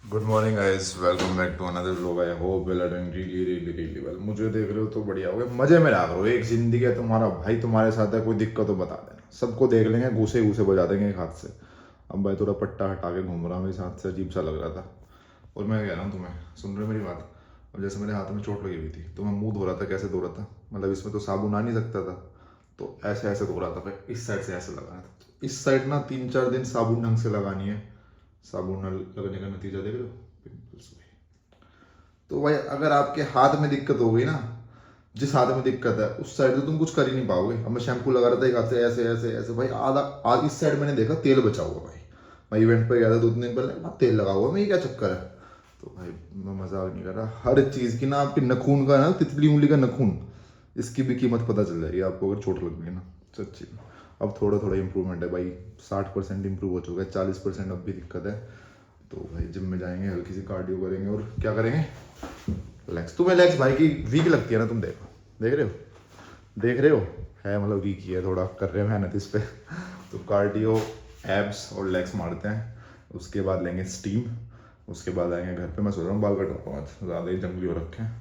Good morning guys, welcome back to another vlog. I hope you are doing really really really well. मुझे देख रहे हो तो बढ़िया हो गया, मजे में रहा करो। एक जिंदगी है तुम्हारा भाई, तुम्हारे साथ है, कोई दिक्कत हो बता देना। सबको देख लेंगे, घूसे घूसे बजा देंगे एक हाथ से। अब भाई थोड़ा पट्टा हटा के घूम रहा हूँ, मेरे हाथ से अजीब सा लग रहा था। और मैं कह रहा हूँ तुम्हें, सुन रहे हो मेरी बात? अब जैसे मेरे हाथ में चोट लगी हुई थी तो मैं मुंह धो रहा था। कैसे धो रहा था? मतलब इसमें तो साबुन आ नहीं सकता था, तो ऐसे ऐसे धो रहा था। फिर इस साइड से ऐसे लगाना था। इस साइड ना 3-4 दिन साबुन ढंग से लगानी है। साबुन न लगने का नतीजा देख रहे हो, पिंपल्स। तो भाई अगर आपके हाथ में दिक्कत हो गई ना, जिस हाथ में दिक्कत है उस साइड तो तुम कुछ कर ही नहीं पाओगे। अब मैं शैम्पू लगा रहा था एक हाथ से, ऐसे ऐसे ऐसे भाई आधा आज इस साइड मैंने देखा तेल बचा हुआ भाई। मैं इवेंट पे गया था 2-3 दिन पहले, वहाँ तेल लगा हुआ, मैं ये क्या चक्कर है? तो भाई मैं मजाक नहीं कर रहा, हर चीज़ की ना आपके नखून का ना, तितली उंगली का नखून, इसकी भी कीमत पता चल जाएगी आपको अगर चोट लग गई ना, सच्ची में। अब थोड़ा थोड़ा इंप्रूवमेंट है भाई, 60% इंप्रूव हो चुका है, 40% अब भी दिक्कत है। तो भाई जिम में जाएंगे, हल्की सी कार्डियो करेंगे और क्या करेंगे, लेग्स। तुम्हें लेग्स भाई की वीक लगती है ना? तुम देखो, देख रहे हो है, मतलब वीक ही है थोड़ा, कर रहे हैं मेहनत इस पे। तो कार्डियो, एब्स और लेग्स मारते हैं, उसके बाद लेंगे स्टीम, उसके बाद आएंगे घर पे। मैं सोच रहा हूँ बाल कटवाऊँ आज, ज़्यादा ही जंगली हो रखे हैं।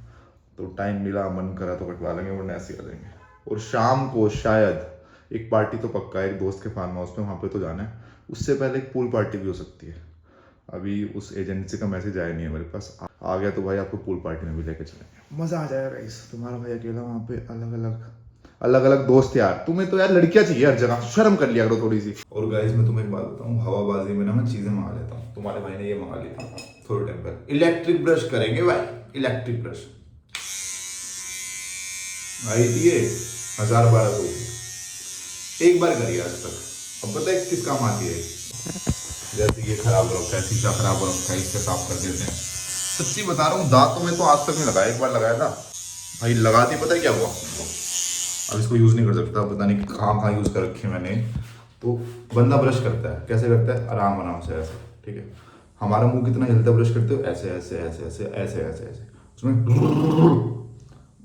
तो टाइम मिला, मन करा तो कटवा लेंगे, वरना ऐसे ही कर देंगे। और शाम को शायद एक पार्टी तो पक्का है, एक दोस्त के फार्म हाउस पे, वहाँ पे तो जाना है। उससे पहले एक पूल पार्टी भी हो सकती है। अभी उस एजेंसी का मैसेज आया नहीं है मेरे पास। आ गया तो भाई आपको पूल पार्टी में भी लेके चलेंगे, मजा आ जाएगा गाइस। तुम्हारा भाई अकेला वहाँ पे, अलग अलग दोस्त यार। तुम्हें तो यार लड़कियां चाहिए हर जगह, शर्म कर लिया करो थोड़ी सी। और गाइस मैं तुम्हें एक बात बताऊँ, हवाबाजी में ना मैं चीजें मंगा लेता हूँ। तुम्हारे भाई ने ये मंगा ली थी थोड़े टाइम पहले, इलेक्ट्रिक ब्रश करेंगे भाई, इलेक्ट्रिक ब्रश आई थी ये 1000-1200 एक बार करिए आज तक। अब पता है किस काम आती है? जैसे ये खराब हो रखा है, शीशा खराब हो रखा है, इससे साफ कर देते हैं। सच्ची बता रहा हूँ, दांतों में तो आज तक नहीं लगाया, एक बार लगाया था भाई, लगाती पता है क्या हुआ। अब इसको यूज नहीं कर सकता, पता नहीं कहाँ कहाँ यूज कर रखी है मैंने। तो बंदा ब्रश करता है, कैसे करता है? आराम आराम से ऐसे, ठीक है। हमारा मुंह कितना हिलता है ब्रश करते हो? ऐसे ऐसे ऐसे ऐसे ऐसे ऐसे ऐसे, उसमें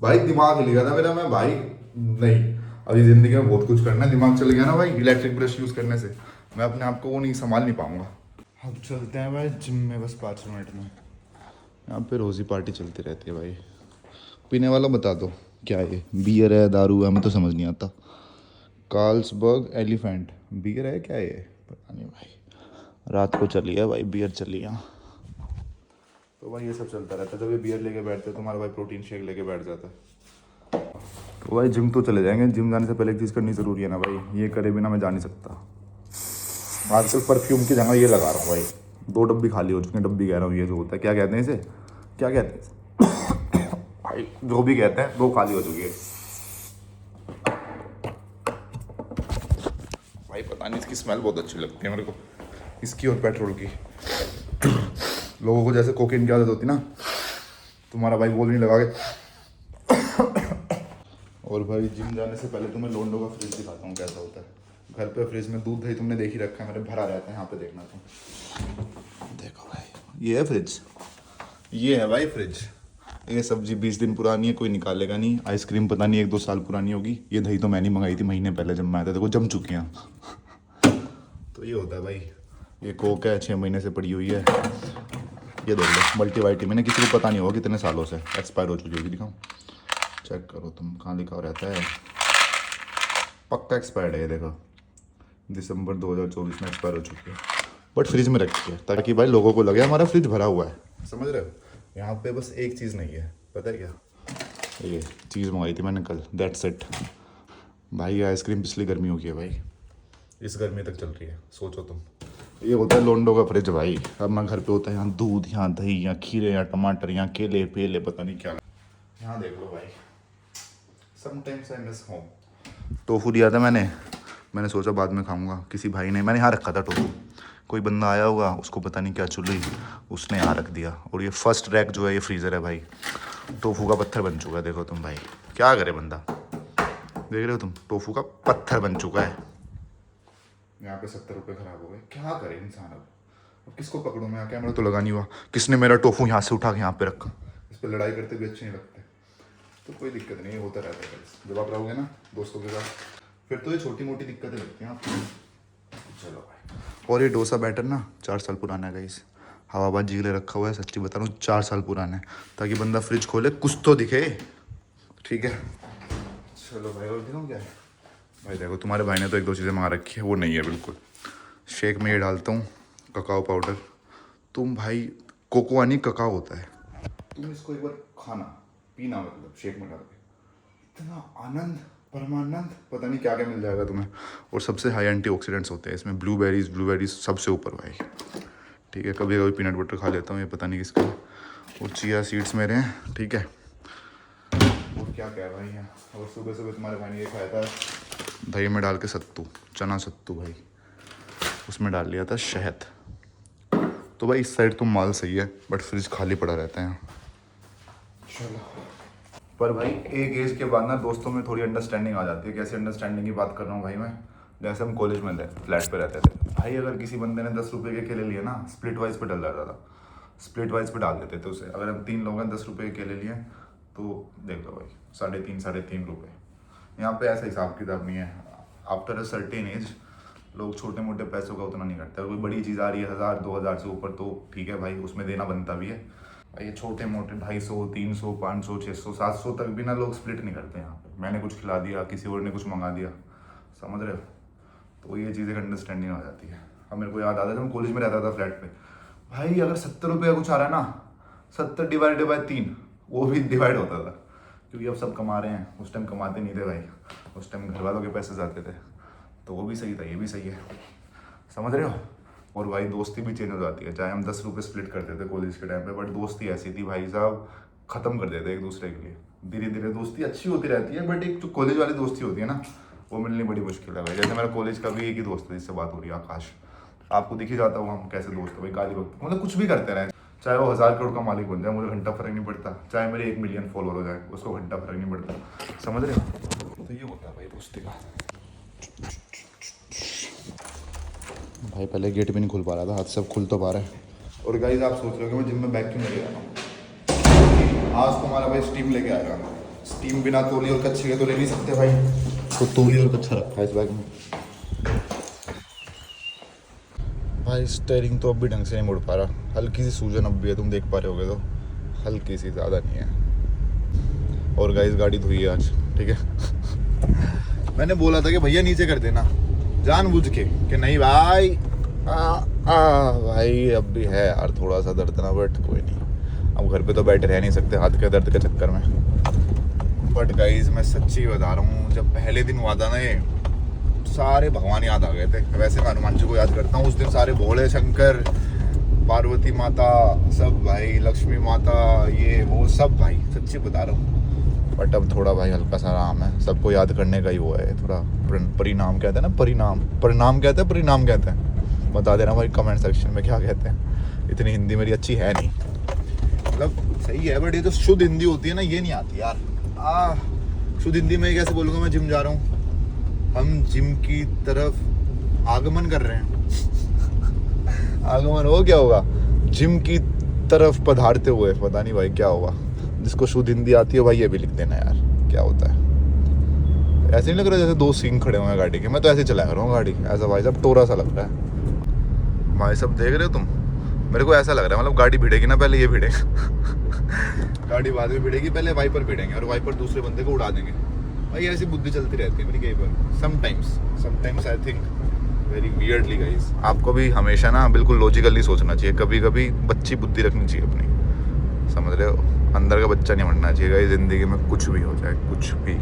भाई दिमाग हिल गया था मेरा। मैं भाई नहीं, अभी जिंदगी में बहुत कुछ करना है, दिमाग चल गया ना भाई इलेक्ट्रिक ब्रश यूज करने से। मैं अपने आप को वो नहीं संभाल नहीं पाऊंगा। अब चलते हैं भाई जिम में, बस 5 मिनट में। यहाँ पे रोज़ ही पार्टी चलती रहती है भाई। पीने वाला बता दो क्या है ये, बियर है, दारू है, हमें तो समझ नहीं आता। कार्ल्सबर्ग एलिफेंट बियर है क्या ये, पता नहीं भाई। रात को चली है भाई बियर, चली है। तो भाई ये सब चलता रहता है। जब ये बियर लेके बैठते हैं तुम्हारा भाई प्रोटीन शेक लेके बैठ जाता है। तो भाई जिम तो चले जाएंगे। जिम जाने से पहले एक चीज़ करनी ज़रूरी है ना भाई, ये करे बिना मैं जा नहीं सकता। आजकल परफ्यूम की जगह ये लगा रहा हूँ भाई। 2 डब्बी खाली हो चुकी हैं, डब्बी कह रहा हूँ, ये जो होता है क्या कहते हैं इसे, क्या कहते हैं इसे? भाई जो भी कहते हैं, 2 खाली हो चुकी है भाई। पता नहीं, इसकी स्मेल बहुत अच्छी लगती है मेरे को, इसकी और पेट्रोल की। लोगों को जैसे कोकेन की आदत होती ना, तुम्हारा भाई बोल नहीं लगा के। और भाई जिम जाने से पहले तुम्हें लोंडो का फ्रिज दिखाता हूँ कैसा होता है। घर पे फ्रिज में दूध दही तुमने देख ही रखा है, मेरे भरा रहता है। यहाँ पे देखना तुम, देखो भाई ये है फ्रिज, ये है भाई फ्रिज। ये सब्जी 20 दिन पुरानी है, कोई निकालेगा नहीं। आइसक्रीम पता नहीं 1-2 साल पुरानी होगी। ये दही तो मैंने मंगाई थी महीने पहले जब मैं आया था, देखो जम चुकी हैं। तो ये होता है भाई। ये कोक है, 6 महीने से पड़ी हुई है। ये देख लो मल्टीवाइटामिन है, किसी को पता नहीं होगा कितने सालों से एक्सपायर हो चुकी होगी। दिखाओ, चेक करो तुम, कहाँ लिखा हुआ रहता है, पक्का एक्सपायर्ड है ये देखो। दिसंबर 2024 में एक्सपायर हो चुकी है, बट फ्रिज में रखी है ताकि भाई लोगों को लगे हमारा फ्रिज भरा हुआ है। समझ रहे हो? यहाँ पे बस एक चीज़ नहीं है, पता है क्या? ये चीज़ मंगाई थी मैंने कल, दैट्स इट भाई। आइसक्रीम पिछली गर्मी हो गई है भाई, इस गर्मी तक चल रही है, सोचो तुम। ये होता है लोंडो का फ्रिज भाई। अब मैं घर पे होता है, यहाँ दूध, यहाँ दही, यहाँ खीरे, यहाँ टमाटर, यहाँ केले पेले, पता नहीं क्या। यहाँ देख लो भाई, sometimes I miss home. Tofu दिया था मैंने सोचा बाद में खाऊंगा। किसी भाई ने, मैंने यहाँ रखा था टोफू, कोई बंदा आया होगा, उसको पता नहीं क्या चुली, उसने यहाँ रख दिया। और ये फर्स्ट रैक जो है ये फ्रीज़र है भाई, टोफू का पत्थर बन चुका है। देखो तुम भाई, क्या करे बंदा, देख रहे हो तुम, टोफू का पत्थर बन चुका है। यहाँ पे 70 रुपये खराब हो गए, क्या करे इंसान। अब किसको पकड़ूँ मैं? कैमरा तो लगा नहीं हुआ, किसने मेरा टोफू यहाँ से उठा के यहाँ पे रखा? इस पर लड़ाई करते भी अच्छे नहीं लगते। तो कोई दिक्कत नहीं, होता रहता है जब आप रहोगे ना दोस्तों के साथ, फिर तो ये छोटी मोटी दिक्कतें लगती हैं आपको। चलो भाई। और ये डोसा बैटर ना 4 साल पुराना है गाइस, हवाबाजी के लिए रखा हुआ है, सच्ची बता रहा हूँ 4 साल पुराना है, ताकि बंदा फ्रिज खोले कुछ तो दिखे, ठीक है। चलो भाई और दिखाऊँ क्या है भाई, देखो तुम्हारे भाई ने तो 1-2 चीज़ें मंगा रखी है, वो नहीं है बिल्कुल। शेक में ये डालता हूँ ककाओ पाउडर, तुम भाई कोकोआ नहीं ककाओ होता है, तुम इसको एक बार खाना पीना, मतलब शेक में डाल के इतना आनंद परमानंद, पता नहीं क्या क्या मिल जाएगा तुम्हें। और सबसे हाई एंटीऑक्सीडेंट्स होते हैं इसमें, ब्लूबेरीज सबसे ऊपर भाई, ठीक है। कभी कभी पीनट बटर खा लेता हूँ, ये पता नहीं किसका है। और चिया सीड्स मेरे हैं, ठीक है। और क्या कह भाई है, और सुबह सुबह तुम्हारे भाई ने ये खाया था दही में डाल के सत्तू, चना सत्तू भाई, उसमें डाल लिया था शहद। तो भाई इस साइड तो माल सही है, बट फ्रिज खाली पड़ा रहता है। चलो पर भाई एक एज के बाद ना दोस्तों में थोड़ी अंडरस्टैंडिंग आ जाती है। कैसे अंडरस्टैंडिंग की बात कर रहा हूँ भाई मैं, जैसे हम कॉलेज में थे, फ्लैट पे रहते थे भाई, अगर किसी बंदे ने 10 रुपये के केले लिए ना, स्प्लिट वाइज पे डल जाता था, स्प्लिट वाइज पे डाल देते थे उसे। अगर हम 3 लोग हैं 10 रुपये के केले लिए तो देख लो भाई 3.5 रुपये। यहाँ पे ऐसा हिसाब किताब नहीं है। आफ्टर अ सर्टेन एज लोग छोटे मोटे पैसों का उतना नहीं करते। कोई बड़ी चीज़ आ रही है 1000-2000 से ऊपर तो ठीक है भाई, उसमें देना बनता भी है। ये छोटे मोटे 250, 300, 500, 600, 700 तक भी ना लोग स्प्लिट नहीं करते यहाँ पे। मैंने कुछ खिला दिया, किसी और ने कुछ मंगा दिया, समझ रहे हो। तो ये चीज़ एक अंडरस्टैंडिंग आ जाती है। अब मेरे को याद आता है जब मैं कॉलेज में रहता था फ्लैट पे, भाई अगर 70 रुपये का कुछ आ रहा है ना, 70 डिवाइडेड बाय 3, वो भी डिवाइड होता था, क्योंकि अब सब कमा रहे हैं। उस टाइम कमाते नहीं थे भाई, उस टाइम घर वालों के पैसे जाते थे। तो वो भी सही था, ये भी सही है, समझ रहे हो। और भाई दोस्ती भी चेंज हो जाती है। चाहे हम 10 रुपये स्प्लिट करते थे कॉलेज के टाइम पे, बट दोस्ती ऐसी थी भाई साहब, ख़त्म कर देते एक दूसरे के लिए। धीरे धीरे दोस्ती अच्छी होती रहती है, बट एक जो कॉलेज वाली दोस्ती होती है ना, वो मिलनी बड़ी मुश्किल है भाई। जैसे मेरा कॉलेज का भी एक ही दोस्त है जिससे बात हो रही है, आकाश। आपको दिख ही जाता हूँ हम कैसे दोस्त है भाई, गाली वक्त मतलब कुछ भी करते रहे, चाहे वो 1000 करोड़ का मालिक बन जाए, मुझे घंटा फर्क नहीं पड़ता। चाहे मेरे 1 मिलियन फॉलोअर हो जाए, उसको घंटा फर्क नहीं पड़ता, समझ रहे हो। तो ये होता है भाई दोस्ती का। भाई पहले गेट भी नहीं खुल पा रहा था, हाथ सब खुल तो पा रहा है। और गाइस आप सोच रहे हो कि मैं जिम में बैग क्यों लेके आ रहा हूँ। आज तुम्हारा भाई स्टीम लेके आएगा। स्टीम बिना तोली और कच्छे के तो ले नहीं सकते भाई, तो तोली और कच्छा रखा है इस बैग में। भाई स्टेयरिंग तो अब भी ढंग से नहीं मुड़ पा रहा, हल्की सी सूजन अब भी है, तुम देख पा रहे होगे तो, हल्की सी, ज़्यादा नहीं है। और गाइस गाड़ी धुई है आज, ठीक है। मैंने बोला था कि भैया नीचे कर देना, जानबूझ के, कि नहीं भाई भाई अब भी है यार थोड़ा सा दर्द ना, बट कोई नहीं, अब घर पे तो बैठे रह नहीं सकते हाथ के दर्द के चक्कर में। बट गाइस मैं सच्ची बता रहा हूँ, जब पहले दिन हुआ था ना ये, सारे भगवान याद आ गए थे। वैसे मैं हनुमान जी को याद करता हूँ, उस दिन सारे भोले शंकर, पार्वती माता, सब भाई, लक्ष्मी माता, ये वो सब भाई, सच्ची बता रहा हूँ। बट अब थोड़ा भाई हल्का सा आराम है, सबको याद करने का ही वो है थोड़ा। परिणाम कहते हैं ना, परिणाम कहते हैं, परिणाम कहते हैं, बता देना भाई कमेंट सेक्शन में क्या कहते हैं। इतनी हिंदी मेरी अच्छी है नहीं, मतलब सही है, बट ये तो शुद्ध हिंदी होती है ना, ये नहीं आती यार। शुद्ध हिंदी में कैसे बोलूँगा, मैं जिम जा रहा हूँ, हम जिम की तरफ आगमन कर रहे हैं। आगमन हो क्या होगा, जिम की तरफ पधारते हुए, पता नहीं भाई क्या होगा। जिसको शुद्ध हिंदी आती है भाई ये भी लिख देना यार, क्या होता है। ऐसे नहीं लग रहा जैसे 2 सींग खड़े हुए हैं गाड़ी के, मैं तो ऐसे चला रहा हूँ गाड़ी, ऐसा भाई साहब टोरा सा लग रहा है। भाई सब देख रहे हो तुम, मेरे को ऐसा लग रहा है मतलब गाड़ी भिड़ेगी ना, पहले ये भिड़ेगा। गाड़ी बाद में भिड़ेगी, पहले वाइपर भिड़ेंगे और वाइपर दूसरे बंदे को उड़ा देंगे भाई। ऐसी बुद्धि चलती रहती है मेरी कई बार, sometimes I think very weirdly guys. आपको भी हमेशा ना बिल्कुल लॉजिकली सोचना चाहिए, कभी कभी बच्ची बुद्धि रखनी चाहिए अपनी, समझ रहे हो। अंदर का बच्चा नहीं बनना चाहिए गाइस ज़िंदगी में, कुछ भी हो जाए, कुछ भी,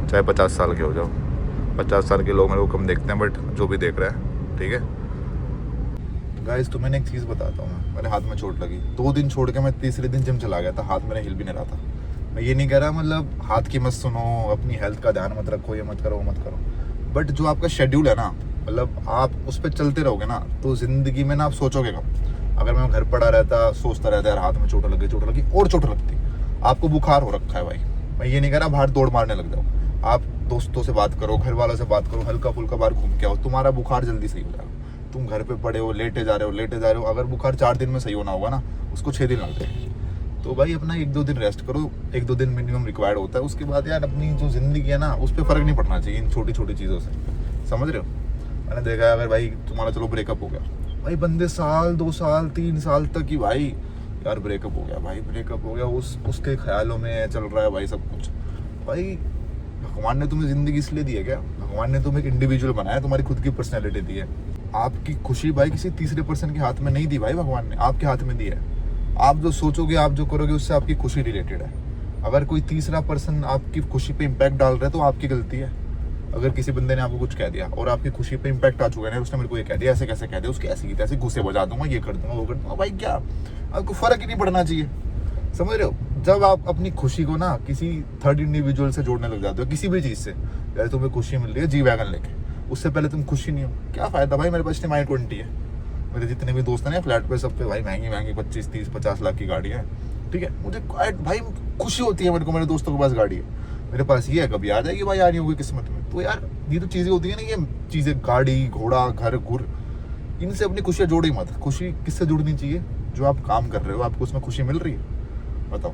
चाहे 50 साल के हो जाओ। 50 साल के लोग मेरे को कम देखते हैं, बट जो भी देख रहा है ठीक है। गाइस तो मैंने एक चीज़ बताता हूँ, मेरे हाथ में चोट लगी, 2 दिन छोड़ के मैं तीसरे दिन जिम चला गया था, हाथ मेरा हिल भी नहीं रहा था। मैं ये नहीं कह रहा मतलब हाथ की मत सुनो, अपनी हेल्थ का ध्यान मत रखो, ये मत करो वो मत करो, बट जो आपका शेड्यूल है ना, मतलब आप उस पर चलते रहोगे ना, तो ज़िंदगी में ना आप सोचोगे कम। अगर मैं घर पड़ा रहता, सोचता रहता यार हाथ में चोट लगी और चोट लगती। आपको बुखार हो रखा है भाई, मैं ये नहीं कह रहा बाहर दौड़ मारने लग जाओ, आप दोस्तों से बात करो, घर वालों से बात करो, हल्का फुल्का बाहर घूम के आओ, तुम्हारा बुखार जल्दी सही हो जाएगा। तुम घर पे पड़े हो, लेटे जा रहे हो, अगर बुखार 4 दिन में सही होना होगा ना, उसको 6 दिन लगते हैं। तो भाई अपना 1-2 दिन रेस्ट करो, 1-2 दिन मिनिमम रिक्वायर्ड होता है। उसके बाद यार अपनी जो ज़िंदगी है ना, उस पर फ़र्क नहीं पड़ना चाहिए इन छोटी छोटी चीज़ों से, समझ रहे हो। मैंने देखा है अगर भाई तुम्हारा चलो ब्रेकअप हो गया, भाई बंदे साल 2 साल 3 साल तक ही भाई यार ब्रेकअप हो गया भाई, ब्रेकअप हो गया, उसके ख्यालों में चल रहा है भाई सब कुछ। भाई भगवान ने तुम्हें जिंदगी इसलिए दी है क्या? भगवान ने तुम्हें एक इंडिविजुअल बनाया, तुम्हारी खुद की पर्सनैलिटी दी है। आपकी खुशी भाई किसी तीसरे पर्सन के हाथ में नहीं दी भाई, भगवान ने आपके हाथ में दी है। आप जो सोचोगे, आप जो करोगे, उससे आपकी खुशी रिलेटेड है। अगर कोई तीसरा पर्सन आपकी खुशी पे इम्पैक्ट डाल रहा है तो आपकी गलती है। अगर किसी बंदे ने आपको कुछ कह दिया और आपकी खुशी पे इम्पैक्ट आ चुका है, उसने मेरे को ये कह दिया, ऐसे कैसे कह दिया, उसके ऐसे की तैसे गुस्से बजा दूंगा, ये कर दूंगा, वो कर दूंगा, भाई क्या आपको फर्क ही नहीं पड़ना चाहिए। समझ रहे हो? जब आप अपनी खुशी को ना किसी थर्ड इंडिविजुअल से जोड़ने लग जाते हो, किसी भी चीज़ से, जैसे तुम्हें खुशी मिल रही है जी वैगन लेके, उससे पहले तुम खुशी नहीं हो, क्या फ़ायदा भाई? मेरे पास I-20 है, मेरे जितने भी दोस्त हैं फ्लैट पे, सब पे भाई महंगी महंगी 25, 30, 50 लाख की गाड़ी है, ठीक है। मुझे भाई खुशी होती है मेरे को, मेरे दोस्तों के पास गाड़ी है, मेरे पास ये है, कभी आ जाएगी भाई, आ रही होगी किस्मत में। तो यार ये तो चीज़ें होती है ना, ये चीज़ें, गाड़ी घोड़ा घर घुर, इनसे अपनी खुशियाँ जोड़ो ही मत। खुशी किससे जुड़नी चाहिए? जो आप काम कर रहे हो, आपको उसमें खुशी मिल रही है, बताओ।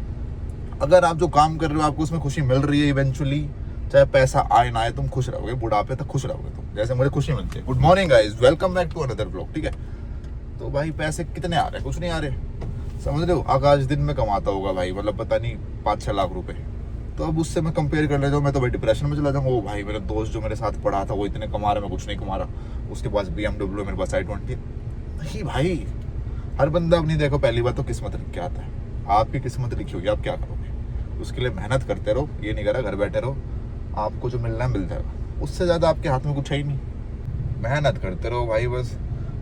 अगर आप जो काम कर रहे हो आपको उसमें खुशी मिल रही है, इवेंचुअली चाहे पैसा आए ना आए, तुम खुश रहोगे, बुढ़ापे तक खुश रहोगे तुम, जैसे मुझे खुशी मिलती है। Good morning guys, welcome back to another blog, ठीक है। तो भाई पैसे कितने आ रहे हैं? कुछ नहीं आ रहे, समझ रहे हो। आकाश दिन में कमाता होगा भाई, मतलब पता नहीं 5-6 लाख रुपए, तो अब उससे मैं कंपेयर कर लेता हूँ, मैं तो भाई डिप्रेशन में चला जाऊँगा। वो भाई मेरा दोस्त जो मेरे साथ पढ़ा था वो इतने कमा रहा, मैं कुछ नहीं कमा रहा, उसके पास BMW, मेरे पास I-20। नहीं भाई, हर बंदा अपनी देखो, पहली बात तो किस्मत लिख के आता है, आपकी किस्मत लिखी होगी, आप क्या करोगे उसके लिए मेहनत करते रहो, ये नहीं करा घर बैठे रहो, आपको जो मिलना है मिल जाएगा, उससे ज़्यादा आपके हाथ में कुछ है ही नहीं। मेहनत करते रहो भाई, बस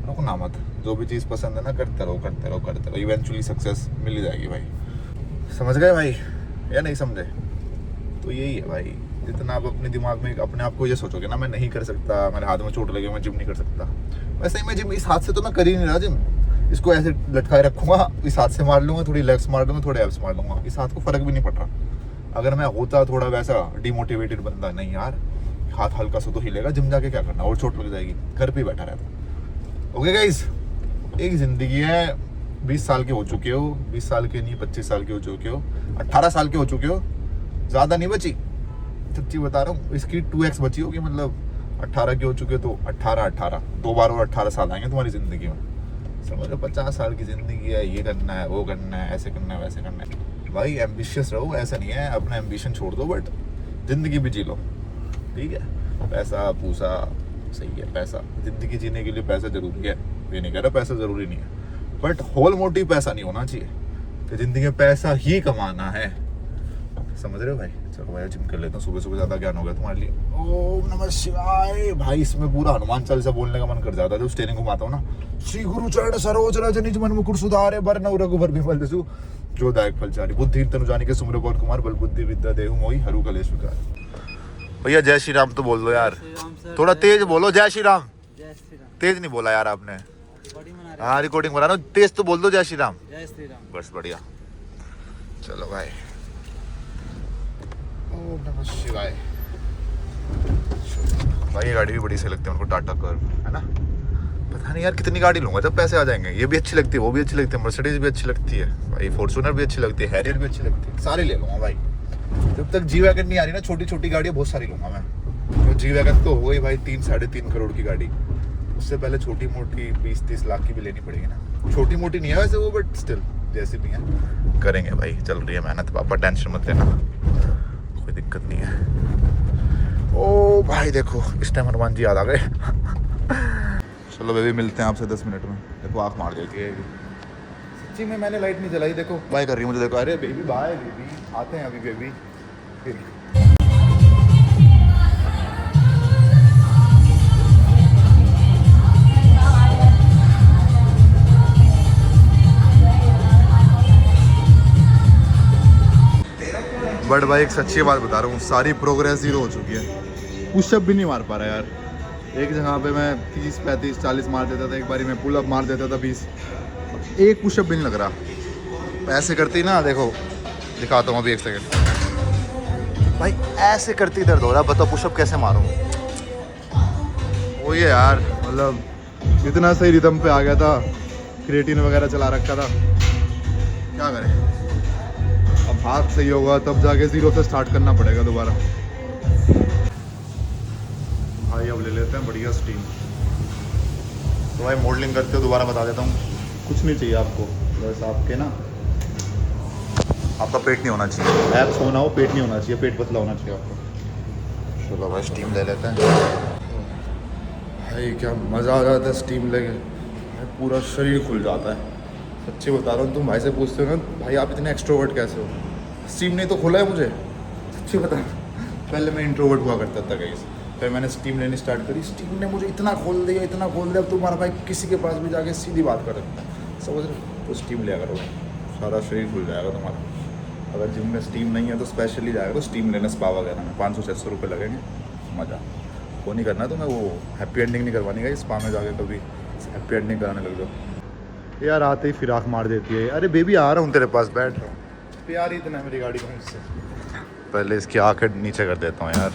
रुकना मत, जो भी चीज़ पसंद है ना करते रहो करते रहो करते रहो, इवेंचुअली सक्सेस मिल ही जाएगी भाई। समझ गए भाई या नहीं समझे? तो यही है भाई, जितना आप अपने दिमाग में अपने आप को ये सोचोगे ना, मैं नहीं कर सकता, मेरे हाथ में चोट लगी, मैं जिम नहीं कर सकता, वैसे ही मैं जिम इस हाथ से तो मैं कर ही नहीं रहा जिम, इसको ऐसे लटकाए रखूंगा, इस हाथ से मार लूंगा, थोड़ी लेग्स मार लूंगा, थोड़े एब्स मार लूंगा, इस हाथ को फर्क भी नहीं पड़ रहा। अगर मैं होता थोड़ा वैसा डिमोटिवेटेड बंदा, नहीं यार हाथ हल्का सा तो हिलेगा, जिम जाके क्या करना, और चोट लग जाएगी, घर पे ही बैठा रहता। ओके गाइस, एक ज़िंदगी है, 20 साल के हो चुके हो, 20 साल के नहीं 25 साल के हो चुके हो, 18 साल के हो चुके हो, ज़्यादा नहीं बची, सच्ची बता रहा हूँ, इसकी 2x बची होगी, मतलब 18 के हो चुके हो तो 18 2 बार और 18 साल आएंगे तुम्हारी ज़िंदगी में। समझ लो 50 साल की ज़िंदगी है, ये करना है, वो करना है, ऐसे करना है, वैसे करना है। भाई एम्बिशियस रहो, ऐसा नहीं है अपना एम्बिशन छोड़ दो, बट ज़िंदगी भी जी लो, ठीक है। पैसा पूसा सही है, पैसा ज़िंदगी जीने के लिए पैसा ज़रूरी है, ये नहीं कह रहा पैसा ज़रूरी नहीं है, बट होल मोटिव पैसा नहीं होना चाहिए कि ज़िंदगी में पैसा ही कमाना है। समझ रहे हो भाई? चलो भाई जिम कर लेता हूँ, सुबह सुबह ज़्यादा ज्ञान हो गया तुम्हारे लिए। ओम नमः शिवाय। भाई इसमें पूरा हनुमान चालीसा बोलने का मन कर जाता है जब स्टेरिंग घुमाता हूँ ना। श्री गुरु चरण सरोज रज निज मन मुकुर सुधारे बर नव रघुबर बिमल जसु जो दायक फलचारी बुद्धि तनु जानी के सुमर पवन कुमार बल बुद्धि विद्या देहु मोहि हरु कलेश विकार। भैया जय श्री राम तो बोल दो यार, थोड़ा तेज बोलो। जय श्री राम। तेज नहीं बोला यार आपने। हाँ रिकॉर्डिंग बना रहा हूँ, तेज तो बोल दो। जय श्री राम। बस बढ़िया। चलो भाई ओम नमः शिवाय। भाई ये गाड़ी भी बड़ी सही लगती है उनको, टाटा कर्व है ना। पता नहीं यार कितनी गाड़ी लूंगा जब पैसे आ जाएंगे। ये भी अच्छी लगती है, वो भी अच्छी लगती है, मर्सिडीज भी अच्छी लगती है भाई, फॉर्च्यूनर भी अच्छी लगती है, हैरियर भी अच्छी लगती है, सारी ले लूंगा भाई। जब तक जी वैगन नहीं आ रही ना, छोटी छोटी गाड़ियाँ बहुत सारी लूंगा मैं। तो जी वैगन तो हो गई भाई 3-3.5 करोड़ की गाड़ी, उससे पहले छोटी मोटी 20-30 लाख की भी लेनी पड़ेगी ना। छोटी मोटी नहीं है वैसे वो, बट स्टिल जैसी भी है करेंगे भाई। चल रही है मेहनत, पापा टेंशन मत लेना, कोई दिक्कत नहीं है। ओ भाई देखो इस टाइम हनुमान जी याद आ गए। चलो बेबी मिलते हैं आपसे 10 मिनट में। देखो आँख मार देती है सच्ची में, मैंने लाइट नहीं जलाई, देखो बाय कर रही है मुझे। देखो अरे बेबी बाय, बेबी आते हैं अभी बेबी। फिर बट भाई एक सच्ची बात बता रहा हूँ, सारी प्रोग्रेस जीरो हो चुकी है। पुशअप भी नहीं मार पा रहा यार। एक जगह पे मैं 30, 35, 40 मार देता था, एक बारी मैं पुलअप मार देता था 20। एक पुशअप भी नहीं लग रहा। ऐसे करती ना, देखो दिखाता हूँ अभी, एक सेकंड भाई। ऐसे करती दर्द हो रहा, बताओ पुशअप कैसे मारूँ। वही है यार, मतलब इतना सही रिदम पे आ गया था, क्रिएटिन वगैरह चला रखा था, क्या करें। अब हाथ सही होगा तब जाके 0 से स्टार्ट करना पड़ेगा दोबारा। भाई अब ले लेते हैं बढ़िया स्टीम। तो भाई मॉडलिंग करते हो दोबारा बता देता हूँ, कुछ नहीं चाहिए आपको, बस आपके ना आपका पेट नहीं होना चाहिए, एब्स होना हो, पेट नहीं होना चाहिए, पेट पतला होना चाहिए आपको। चलो भाई स्टीम ले लेते हैं। भाई क्या मज़ा आ जाता है स्टीम लेके, पूरा शरीर खुल जाता है। सच्ची बता रहा हूँ, तुम भाई से पूछते हो ना भाई आप इतने एक्सट्रोवर्ट कैसे हो, स्टीम ने तो खोला है मुझे, सच्ची बता। पहले मैं इंट्रोवर्ट हुआ करता था गाइस, फिर मैंने स्टीम लेनी स्टार्ट करी, स्टीम ने मुझे इतना खोल दिया, इतना खोल दिया, अब तुम्हारा भाई किसी के पास भी जाके सीधी बात कर सकता है, समझ रहे हो? तो स्टीम लिया करो, सारा शरीर खुल जाएगा तुम्हारा। अगर जिम में स्टीम नहीं है तो स्पेशली जाएगा तो स्टीम लेने स्पा वगैरह में 500-600 रुपये लगेंगे, मज़ा। वो नहीं करना तो मैं वो हैप्पी एंडिंग नहीं करवानी है स्पा में जाके, कभी हैप्पी एंडिंग कराने लग जाओ। यार आते ही फिराक मार देती है, अरे बेबी आ रहा हूँ तेरे पास, बैठ रहा हूँ। प्यार ही इतना है मेरी गाड़ी को मुझसे। पहले इसकी आँखें नीचे कर देता हूँ यार।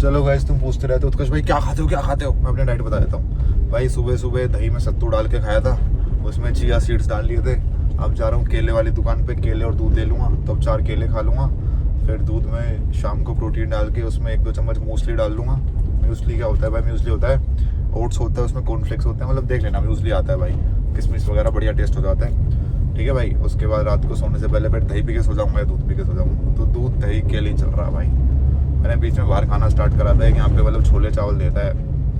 चलो गाइस, तुम पूछते रहते हो उत्कर्ष भाई क्या खाते हो क्या खाते हो, मैं अपने डाइट बता देता हूँ भाई। सुबह सुबह दही में सत्तू डाल के खाया था, उसमें चिया सीड्स डाल लिए थे। अब जा रहा हूँ केले वाली दुकान पे, केले और दूध ले लूँगा, तो अब 4 केले खा लूँगा। फिर दूध में शाम को प्रोटीन डाल के उसमें 1-2 चम्मच मूसली डाल लूँगा। म्यूसली क्या होता है भाई, म्यूसली होता है ओट्स होता है, उसमें कॉर्नफ्लेक्स होते हैं, मतलब देख लेना म्यूसली आता है भाई, किशमिश वगैरह बढ़िया टेस्ट हो जाता है, ठीक है भाई। उसके बाद रात को सोने से पहले फिर दही पी के सो जाऊँगा या दूध पी के सो जाऊँगा, तो दूध दही केले ही चल रहा है भाई। मैंने बीच में बाहर खाना स्टार्ट करा था, यहाँ पे मतलब छोले चावल देता है,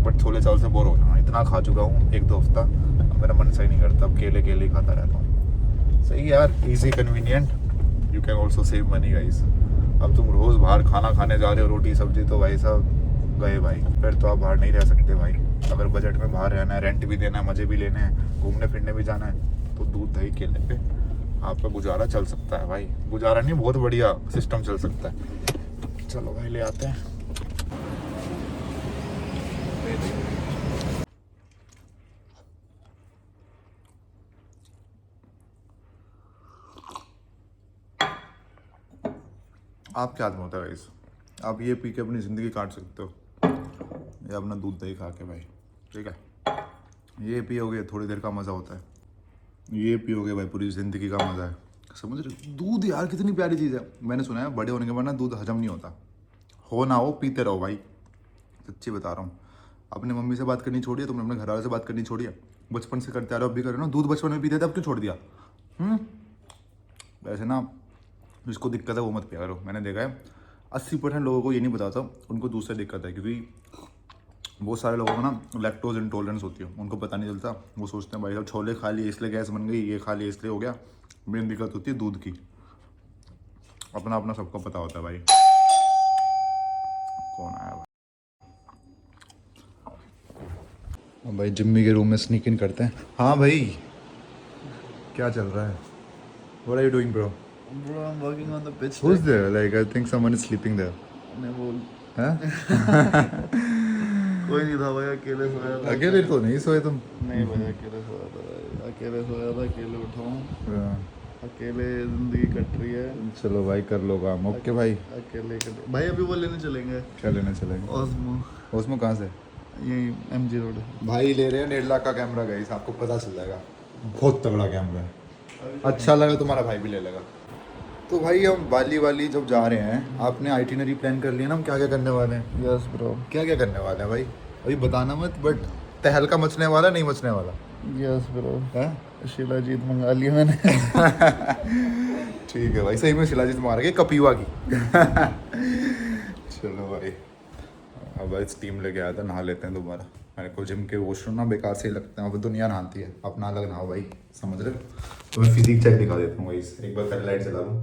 बट छोले चावल से बोर हो गया, इतना खा चुका हूँ 1-2 हफ्ता, अब मेरा मन सही नहीं करता, अब केले केले ही खाता रहता हूँ। सही है यार, easy convenient, you can also save money guys. अब तुम रोज़ बाहर खाना खाने जा रहे हो, रोटी सब्जी, तो भाई साहब गए भाई, फिर तो आप बाहर नहीं रह सकते भाई। अगर बजट में बाहर रहना है, रेंट भी देना है, मज़े भी लेने हैं, घूमने फिरने भी जाना है, तो दूध दही केले पे आपका गुजारा चल सकता है भाई। गुजारा नहीं, बहुत बढ़िया सिस्टम चल सकता है। चलो भाई ले आते हैं। आप क्या आदमी होता है गाइस, आप ये पी के अपनी ज़िंदगी काट सकते हो, या अपना दूध दही खा के भाई, ठीक है। ये पियोगे थोड़ी देर का मज़ा होता है, ये पियोगे भाई पूरी ज़िंदगी का मज़ा है, समझ रहे? दूध यार कितनी प्यारी चीज़ है। मैंने सुना है बड़े होने के बाद ना दूध हजम नहीं होता, हो ना हो पीते रहो भाई, सच्ची बता रहा हूँ। अपने मम्मी से बात करनी छोड़ी है, तुमने अपने घर वाले से बात करनी छोड़ी है, बचपन से करते आ रहे हो, अब भी कर रहे हो ना। दूध बचपन में पीते थे, अब क्यों छोड़ दिया? वैसे ना जिसको दिक्कत है वो मत पिया करो। मैंने देखा है 80% लोगों को ये नहीं बताता, उनको दूसरी दिक्कत है, क्योंकि बहुत सारे लोगों को ना लैक्टोज इंटॉलरेंस होती है, उनको पता नहीं चलता। वो सोचते हैं भाई साहब छोले खा लिए इसलिए गैस बन गई, ये खा लिए इसलिए हो गया। मेन दिक्कत होती है दूध की, अपना अपना सबको पता होता है भाई। कौन आया भाई? अब भाई जिम्मी के रूम में स्नीक इन करते हैं। हाँ भाई क्या चल रहा है? What are you doing bro? Bro, I'm working on the pitch. Who's there? Like I think someone is sleeping there. मैं बोल हाँ? कोई नहीं था भाई, अकेले सोया था। अकेले तो नहीं सोए तुम? नहीं भाई, अकेले सोया था भाई, अकेले सोया था, अकेले उठाऊँ, हाँ। अकेले जिंदगी कट रही है। चलो भाई कर लो काम। ओके भाई। अकेले कट भाई, अभी वो लेने चलेंगे। क्या लेने चलेंगे? ऑस्मो। उसमें कहाँ से? यही MG रोड। भाई ले रहे हैं 1.5 लाख का कैमरा गाइस, आपको पता चल जाएगा, बहुत तगड़ा कैमरा है। अच्छा लगा तुम्हारा भाई भी ले लेगा। तो भाई हम वाली जब जा रहे हैं, आपने आइटिनरी प्लान कर लिया ना हम क्या क्या करने वाले हैं? Yes bro. क्या क्या करने वाले हैं भाई? अभी बताना मत, बट तहलका मचने वाला नहीं मचने वाला? Yes bro. है शिलाजीत मंगा ली मैंने। ठीक है भाई, सही में शिलाजीत मार के कपीवा की। चलो भाई, अब भाई स्टीम लेके आया था, नहा लेते हैं दोबारा। मेरे को जिम के वॉशरूम ना बेकार से ही लगते हैं, अब दुनिया नहाती है, अपना अलग नहाओ भाई, समझ रहे हो? तो मैं फिजिक चेक दिखा देता हूँ भाई, एक बार पहले लाइट चला लूँ,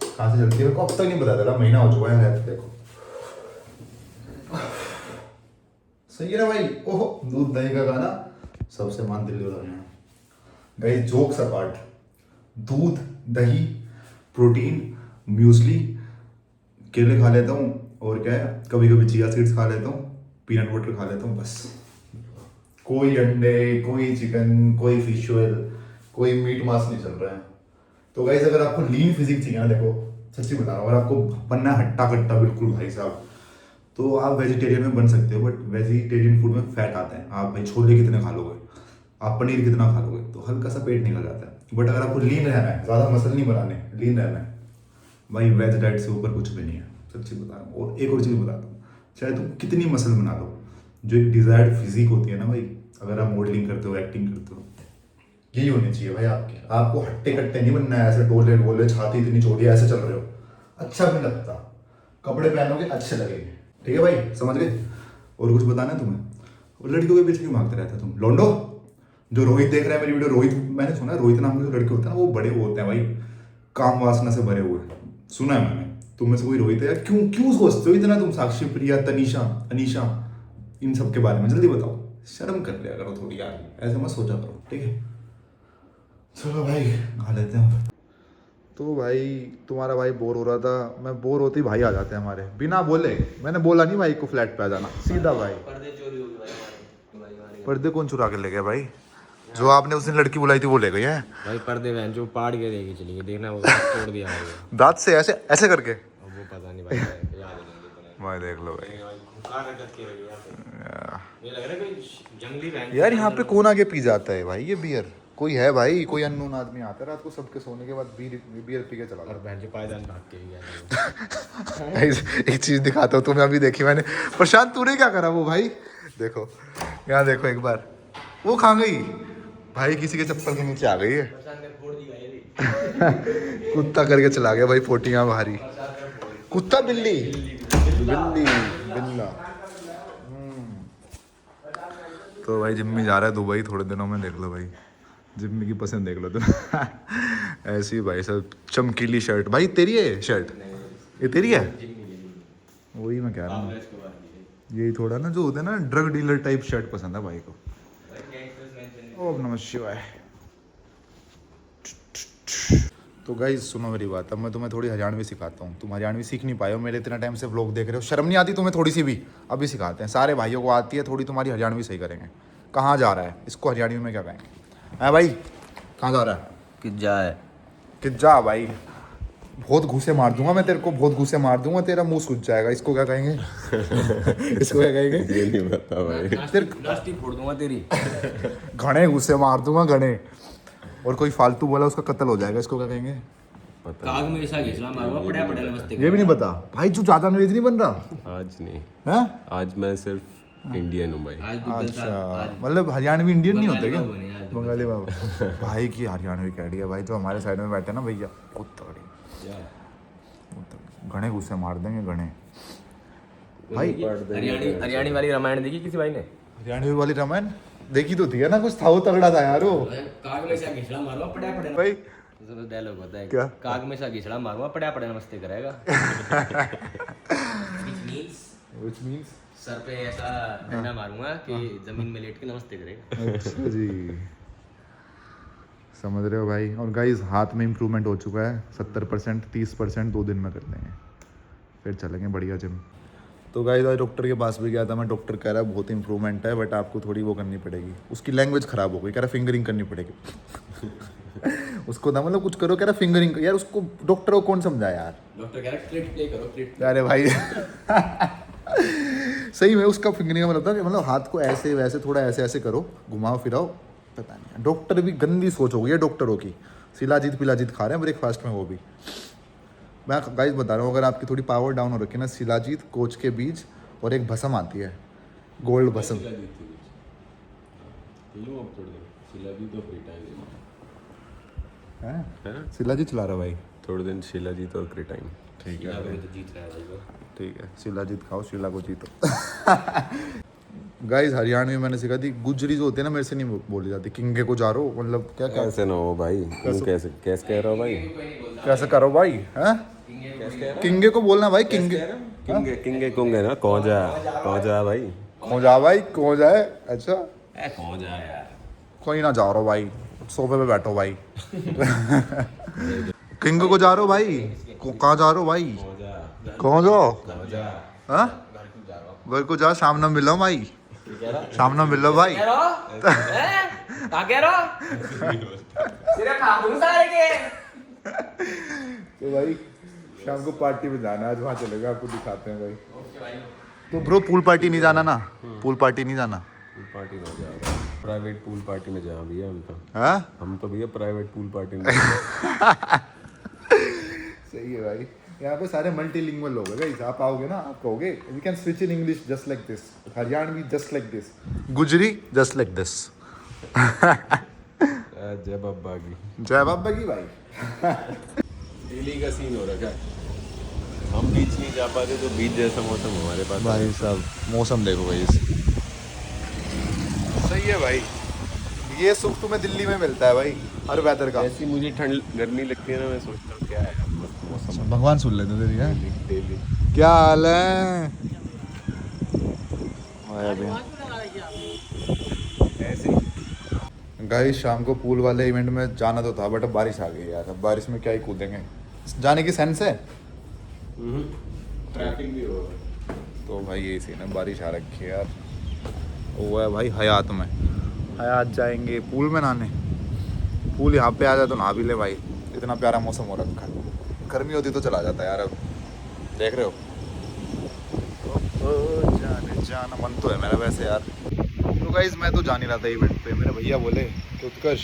कहाँ से चलती है मेरे को अब तक नहीं पता चला, महीना हो चुका है। देखो सही है ना भाई? ओहो, दूध दही का गाना सबसे मान दिल्ली हो रहे हैं गाइस। जोक्स अपार्ट, दूध दही प्रोटीन म्यूसली केले खा लेता हूँ, और क्या है कभी कभी चिया सीड्स खा लेता हूँ, पीनट बटर खा लेता हूँ, बस। कोई अंडे, कोई चिकन, कोई फिश ऑयल, कोई मीट मांस नहीं चल रहा है। तो गाइस अगर आपको लीन फिजिक चाहिए ना, देखो सच्ची बता रहा हूँ, अगर आपको बनना है हट्टा कट्टा बिल्कुल भाई साहब, तो आप वेजिटेरियन में बन सकते हो, बट वेजिटेरियन फूड में फैट आता है। आप भाई छोले कितने खा लोगे, आप पनीर कितना खा लोगे, तो हल्का सा पेट निकल जाता है। बट अगर आपको लीन रहना है, ज़्यादा मसल नहीं बनाने, लीन रहना है भाई, वेज डाइट से ऊपर कुछ भी नहीं है। सच्ची बता रहा हूँ। और एक और चीज़ बताता हूँ, चाहे तुम कितनी मसल बना लो, जो एक डिजायर्ड फिजिक होती है ना भाई, अगर आप मॉडलिंग करते हो, एक्टिंग करते हो, यही होने चाहिए भाई आपके। आपको हट्टे कट्टे नहीं बनना है, ऐसे डोले डोले छाती इतनी चौड़ी ऐसे चल रहे हो, अच्छा भी लगता। कपड़े पहनोगे अच्छे लगेंगे, ठीक है भाई, समझ गए। और कुछ बताना है तुम्हें? और लड़कियों के पीछे क्यों भागते रहते हो तुम लोंडो? जो रोहित देख रहा है मेरी वीडियो, रोहित, मैंने सुना है रोहित नाम के जो लड़के होते हैं ना, वो बड़े वो होते हैं भाई, काम वासना से भरे हुए, सुना है मैंने। तुम में से कोई रोहित है यार? क्यों क्यों सोचते हो इतना तुम साक्षी, प्रिया, तनीषा, अनीशा, इन सब के बारे में? जल्दी बताओ, शर्म कर लिया करो थोड़ी यार, ऐसे मत सोचा करो, ठीक है। चलो भाई खा लेते हैं। तो भाई तुम्हारा भाई बोर हो रहा था, मैं बोर होती भाई आ जाते हैं हमारे, बिना बोले। मैंने बोला नहीं भाई को फ्लैट पे आ जाना, सीधा भाई। पर्दे चोरी हो गए भाई। पर्दे कौन चुरा के ले गया भाई? जो आपने उस दिन लड़की बुलाई थी वो ले गई है भाई पर्दे वैन जो पाड़ के लेके चली गई, देखना वो तोड़ दिया होगा। दांत से ऐसे ऐसे करके। अब वो पता नहीं भाई, याद नहीं। भाई देख लो भाई कार रख के रखी यहाँ पे। ये लग रहा है कोई जंगली वैन। यार, यहाँ पे कौन आगे पी जाता है भाई ये बियर? कोई है भाई, कोई अननोन आदमी आता है रात को सबके सोने के बाद बियर पी के चला और बहन जो पायदान भाग के गया। गया। एक चीज दिखाता हूँ तुम्हें, अभी देखी मैंने। प्रशांत तूने क्या करा वो भाई? देखो यहाँ देखो एक बार, वो कहाँ गई भाई? किसी के चप्पल के नीचे आ गई है। कुत्ता करके चला गया भाई, पोटियां भारी। कुत्ता बिल्ली बिल्ली बिल्ला। तो भाई जिम्मी जा रहा है दुबई थोड़े दिनों में, देख लो भाई जिम्मी की पसंद देख लो तुम। ऐसी भाई सब चमकीली शर्ट। भाई तेरी है शर्ट? ये तेरी है? वही मैं कह रहा हूँ, यही थोड़ा ना जो होता है ना ड्रग डीलर टाइप शर्ट पसंद है भाई को। ओम नमः शिवाय। तो गाइस सुनो मेरी बात, अब मैं तुम्हें थोड़ी हरियाणवी सिखाता हूँ। तुम हरियाणवी सीख नहीं पाए हो, मेरे इतना टाइम से व्लॉग देख रहे हो, शर्म नहीं आती तुम्हें थोड़ी सी भी? अभी सिखाते हैं, सारे भाइयों को आती है थोड़ी, तुम्हारी हरियाणवी सही करेंगे। कहाँ जा रहा है इसको हरियाणवी में क्या कहेंगे? है भाई कहाँ जा रहा है? किज्जा है। कि जा भाई, बहुत घूसे मार दूंगा मैं तेरे को, बहुत घूसे मार दूंगा, तेरा मुंह सूझ जाएगा। इसको क्या कहेंगे? इसको क्या कहेंगे? ये नहीं पता भाई। नाश्ती फोड़ दूंगा तेरी। घने घूसे मार दूंगा घने। और कोई फालतू बोला उसका कत्ल हो जाएगा, इसको क्या कहेंगे? काग में ऐसा घिसला मारूंगा, पड़ा पड़ा नमस्ते। ये भी नहीं पता भाई, तू ज्यादा अंग्रेजी नहीं बन रहा आज नहीं, है? आज मैं सिर्फ इंडियन हूँ भाी। अच्छा, मतलब हरियाणवी इंडियन नहीं होते क्या? बंगाली बाबू ने, बंगाली बाबा। भाई की हरियाणवी कह रही है भाई, जो हमारे साइड में बैठे ना भैया, बहुत तगड़ी, घने गुस्से मार देंगे घने भाई। हरियाणी वाली रामायण देखी किसी भाई ने? हरियाणवी वाली रामायण देखी तो थी है ना, कुछ था वो तगड़ा था यार वो। काग में से घिसड़ा मारूंगा, पड़ा पड़ा। भाई डायलॉग होता है क्या? काग में से घिसड़ा मारूंगा, पड़ा पड़ा नमस्ते करेगा। व्हिच मींस सर पे ऐसा डंडा मारूंगा कि जमीन में लेट के नमस्ते करेगा। अच्छा जी, समझ रहे हो भाई। और गाइस हाथ में इम्प्रूवमेंट हो चुका है 70%, 30% 2 दिन में कर देंगे, फिर चलेंगे बढ़िया जिम। तो गाइस आज डॉक्टर के पास भी गया था मैं, डॉक्टर कह रहा है बहुत इंप्रूवमेंट है, बट आपको थोड़ी वो करनी पड़ेगी। उसकी लैंग्वेज खराब हो गई, कह रहा फिंगरिंग करनी पड़ेगी। उसको ना मतलब कुछ करो, कह रहा फिंगरिंग यार। उसको डॉक्टर को कौन समझाया यार? डॉक्टर कह रहा है क्लिट प्ले करो, क्लिट। अरे भाई सही में उसका फिंगरिंग का मतलब था कि मतलब हाथ को ऐसे वैसे थोड़ा ऐसे ऐसे करो, घुमाओ फिराओ, पता नहीं। डॉक्टर भी गंदी सोच हो गई है डॉक्टरों की, शिलाजीत पिलाजीत खा रहे हैं ब्रेकफास्ट में वो भी। मैं गाइस बता रहा हूँ, अगर आपकी थोड़ी पावर डाउन हो रखी है ना, शिलाजीत, कोच के बीज और एक भस्म आती है, गोल्ड भस्म। हैं? शिलाजीत चला रहा भाई, थोड़े दिन शिलाजीत और क्रिटाइन। ठीक है तो जीत रहा है भाई वो। ठीक है, शिलाजीत खाओ, शिला को जीतो। गाइस हरियाणवी में मैंने सिखा दी, गुजरी जो होती है ना मेरे से नहीं बोली जाती। किंगे को जा रो मतलब क्या क्या कैसे ना हो भाई, तुम कैसे कैसे कह रहे हो भाई? कैसे करो भाई? हैं? किंगे को बोलना भाई, किंगे किंगे किंगे कुंगे ना, कौन जा भाई, खो जा भाई, खो जाए। अच्छा कौन जा यार, कोई ना जा रहा भाई, सोफे पे बैठो भाई। किंग को जा रहे हो भाई? कहाँ जा रहे हो भाई? कहाँ जाओ? हाँ घर को जा, शाम ना मिलो भाई, शाम ना मिलो भाई। तो भाई शाम को पार्टी में जाना है, आज वहाँ चलेगा, आपको दिखाते हैं भाई। तो ब्रो पूल पार्टी नहीं जाना ना? पूल पार्टी नहीं जाना? पूल पार्टी में जा, प्राइवेट पूल पार्टी में जा भैया हम तो। हाँ हम तो भैया प्राइवेट पूल पार्टी में। सही है भाई। यहाँ पे सारे मल्टीलिंगुअल लोग हैं गाइस। आप आओगे ना, आप कहोगे we can switch in English just like this, Haryanvi just like this, Gujari just like this. जय बाबा की। जय बाबा की भाई। डेली का सीन हो रखा है, हम बीच नहीं जा पाते तो बीच जैसा मौसम हमारे पास। भाई साहब मौसम देखो भाई, सही है भाई। ये सुख तुम्हें दिल्ली में मिलता है भाई, हर वेदर का। ऐसी मुझे ठंड गर्मी लगती है ना, मैं सोचता हूँ क्या है मस्त मौसम। भगवान सुन लेते तेरी है। डेली क्या हाल है? ऐसे गाइस शाम को पूल वाले इवेंट में जाना तो था, बट अब बारिश आ गई यार। अब बारिश में क्या ही कूदेंगे, जाने की सेंस है? ट्रैफिक भी हो रहा है। तो भाई ये सीन है, बारिश आ रखी है यार। वो है भाई हयात में, हयात जाएंगे पूल में नहाने। पूल यहाँ पे आ जाए तो नहा भी ले भाई, इतना प्यारा मौसम हो रखा है। गर्मी होती तो चला जाता यार। अब देख रहे हो, जाने जाना मन तो है मेरा वैसे यार। तो गाइस मैं तो जा नहीं रहा था इवेंट पे। मेरे भैया बोले कि उत्कर्ष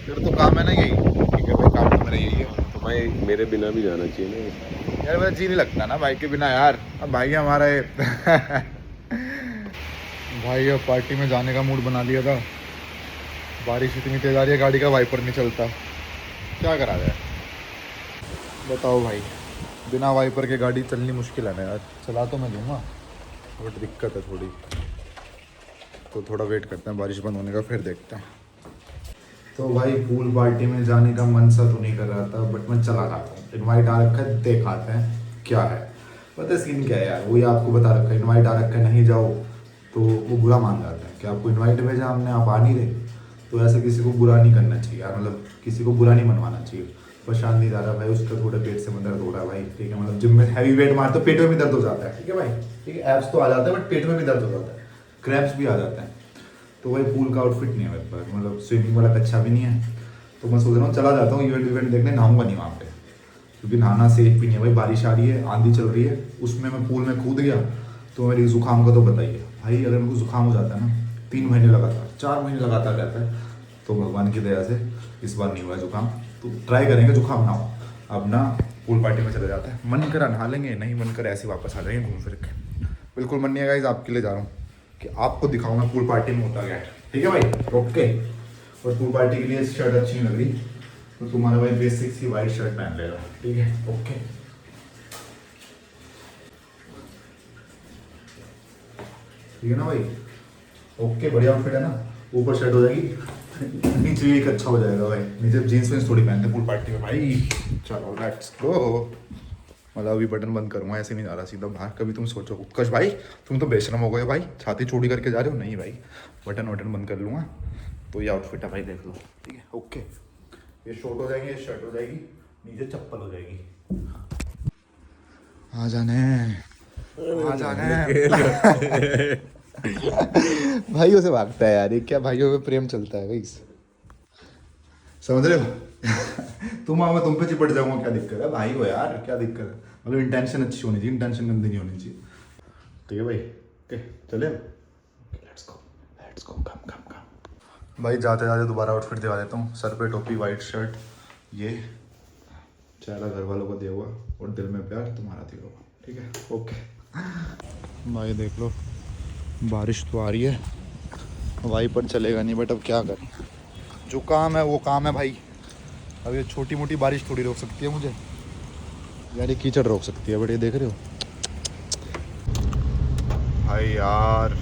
तेरा तो काम है ना यही। ठीक है भाई, काम तो मेरा यही है। तो भाई मेरे बिना भी जाना चाहिए ना यार, मेरा जी नहीं लगता ना भाई के बिना यार। अब भाई हमारा ये भाई अब पार्टी में जाने का मूड बना लिया था। बारिश इतनी तेज आ रही है, गाड़ी का वाइपर नहीं चलता, क्या करा जाए बताओ भाई। बिना वाइपर के गाड़ी चलनी मुश्किल है ना यार। चला तो मैं दूंगा बट दिक्कत है थोड़ी, तो थोड़ा वेट करते हैं बारिश बंद होने का, फिर देखते हैं। तो भाई पूल पार्टी में जाने का मन सा तो नहीं कर रहा था, बट मैं चला जाता हूँ। इनवाइट आ रखा है, देख आते हैं क्या है। पता है सीन क्या है यार, वही आपको बता रखा है। इनवाइट आ रखा है, नहीं जाओ तो वो बुरा मान जाता है कि आपको इनवाइट भेजा हमने, आप आ नहीं रहे। तो ऐसे किसी को बुरा नहीं करना चाहिए यार, मतलब किसी को बुरा नहीं मनवाना चाहिए। प्रशांत नहीं जा रहा भाई, उसका थोड़ा पेट से दर्द हो रहा है भाई। ठीक है, मतलब जिम में हैवी वेट मार तो पेट में भी दर्द हो जाता है। ठीक है भाई, ठीक है, एब्स तो आ जाता है बट पेट में भी दर्द हो जाता है, क्रैम्प्स भी आ जाते हैं। तो भाई पूल का आउटफिट नहीं है मेरे पास, मतलब स्विमिंग वाला अच्छा भी नहीं है। तो मैं सोच रहा हूँ चला जाता हूँ इवेंट देखने, नहाऊंगा नहीं वहाँ पे, क्योंकि नहाना सेफ भी नहीं है भाई। बारिश आ रही है, आंधी चल रही है, उसमें मैं पूल में कूद गया तो मेरी जुकाम का तो बताइए भाई। अगर मेरे को जुकाम हो जाता है ना 3 महीने लगातार, 4 महीने लगातार रहता है। तो भगवान की दया से इस बार नहीं हुआ जुकाम, तो ट्राई करेंगे जुकाम ना हो। अब ना पूल पार्टी में चले जाते हैं, मन करा नहा लेंगे, नहीं मन करा ऐसे वापस आ जाएंगे घूम फिर के। बिल्कुल मन नहीं है गाइस, आपके लिए जा रहा हूँ कि आपको दिखाऊंगा पूल पार्टी में होता क्या है। ठीक है भाई, ओके। और पूल पार्टी के लिए शर्ट अच्छी नहीं लग रही तो तुम्हारा भाई बेसिक सी वाइट शर्ट पहन लेगा। ठीक है, ओके। ठीक है ना भाई, ओके, बढ़िया आउटफिट है ना। ऊपर शर्ट हो जाएगी, नीचे एक अच्छा हो जाएगा भाई। नीचे जीन्स वेंस थोड़ी पहनते पूल पार्टी में भाई। चलो लेट्स गो। मतलब अभी बटन बंद करूँगा, ऐसे नहीं जा रहा सीधा बाहर। कभी तुम सोचो उत्कर्ष भाई तुम तो बेशरम हो गए भाई, छाती चौड़ी करके जा रहे हो। नहीं भाई, बटन वटन बंद कर लूँगा। तो ये आउटफिट है भाई, देख लो। ठीक है, ओके। ये शॉर्ट हो जाएंगे, ये शर्ट हो जाएगी, नीचे चप्पल हो जाएगी। आ जाने भाइयों से भागता है यार ये, क्या भाइयों में प्रेम चलता है भाई, समझ रहे हो? तुम आओ मैं तुम पे चिपट जाऊंगा, क्या दिक्कत है? भाई हो यार, क्या दिक्कत है? मतलब इंटेंशन अच्छी होनी चाहिए, इंटेंशन गंदी नहीं होनी चाहिए। ठीक है भाई, ओके चले लेट्स गो कम भाई। जाते जाते दोबारा आउटफिट दिखा देता हूँ। सर पे टोपी, वाइट शर्ट, ये चेहरा घर वालों को दिया हुआ और दिल में प्यार तुम्हारा दिया हुआ। ठीक है, ओके भाई। देख लो बारिश तो आ रही है, वाइपर चलेगा नहीं, बट अब क्या करें, जो काम है वो काम है भाई। अब ये छोटी मोटी बारिश थोड़ी रोक सकती है मुझे यार, ये कीचड़ रोक सकती है। बट ये देख रहे हो भाई यार,